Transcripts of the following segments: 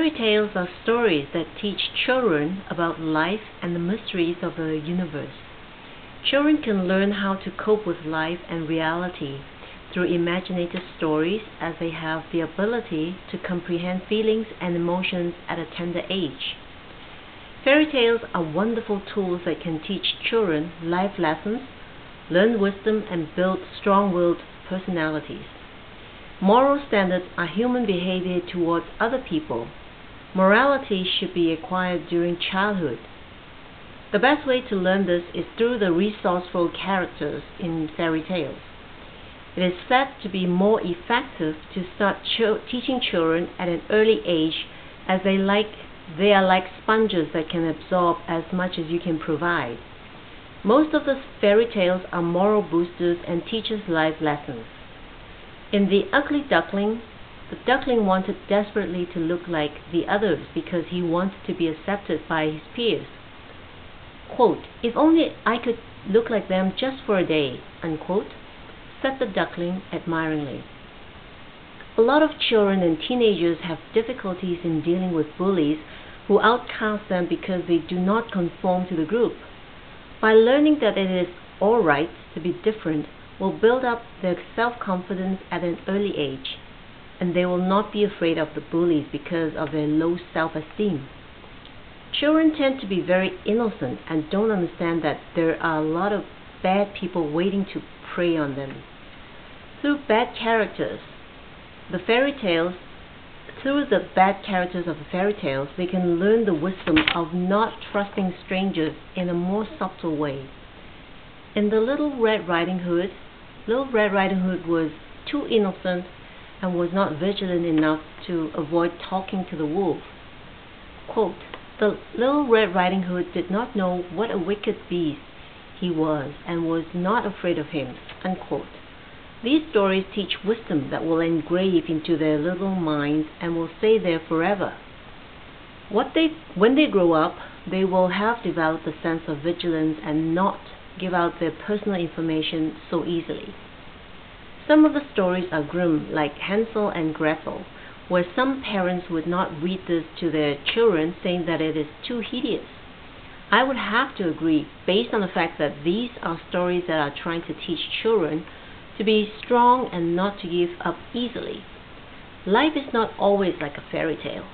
Fairy tales are stories that teach children about life and the mysteries of the universe. Children can learn how to cope with life and reality through imaginative stories, as they have the ability to comprehend feelings and emotions at a tender age. Fairy tales are wonderful tools that can teach children life lessons, learn wisdom, and build strong-willed personalities. Moral standards are human behavior towards other people. Morality should be acquired during childhood. The best way to learn this is through the resourceful characters in fairy tales. It is said to be more effective to start teaching children at an early age, as they are like sponges that can absorb as much as you can provide. Most of the fairy tales are moral boosters and teaches life lessons. In The Ugly Duckling, the duckling wanted desperately to look like the others because he wanted to be accepted by his peers. Quote, "If only I could look like them just for a day," unquote, said the duckling admiringly. A lot of children and teenagers have difficulties in dealing with bullies who outcast them because they do not conform to the group. By learning that it is all right to be different will build up their self-confidence at an early age, and they will not be afraid of the bullies because of their low self-esteem. Children tend to be very innocent and don't understand that there are a lot of bad people waiting to prey on them. Through the bad characters of the fairy tales, they can learn the wisdom of not trusting strangers in a more subtle way. In the Little Red Riding Hood was too innocent and was not vigilant enough to avoid talking to the wolf. Quote, "The Little Red Riding Hood did not know what a wicked beast he was and was not afraid of him," unquote. These stories teach wisdom that will engrave into their little minds and will stay there forever. When they grow up, they will have developed a sense of vigilance and not give out their personal information so easily. Some of the stories are grim, like Hansel and Gretel, where some parents would not read this to their children, saying that it is too hideous. I would have to agree, based on the fact that these are stories that are trying to teach children to be strong and not to give up easily. Life is not always like a fairy tale.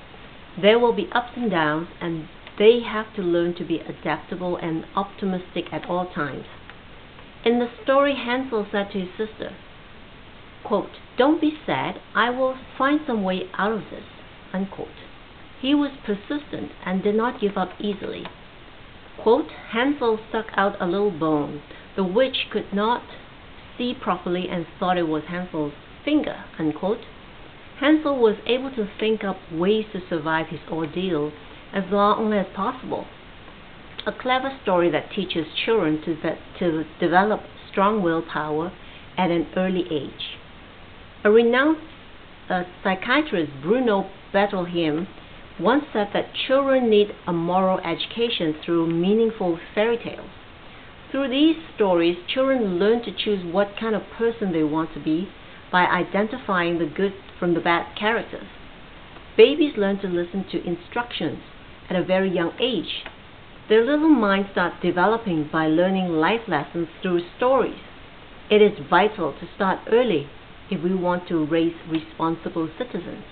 There will be ups and downs, and they have to learn to be adaptable and optimistic at all times. In the story, Hansel said to his sister, quote, "Don't be sad, I will find some way out of this," unquote. He was persistent and did not give up easily. Quote, "Hansel stuck out a little bone. The witch could not see properly and thought it was Hansel's finger," unquote. Hansel was able to think up ways to survive his ordeal as long as possible. A clever story that teaches children to develop strong willpower at an early age. A renowned psychiatrist, Bruno Bettelheim, once said that children need a moral education through meaningful fairy tales. Through these stories, children learn to choose what kind of person they want to be by identifying the good from the bad characters. Babies learn to listen to instructions at a very young age. Their little minds start developing by learning life lessons through stories. It is vital to start early if we want to raise responsible citizens.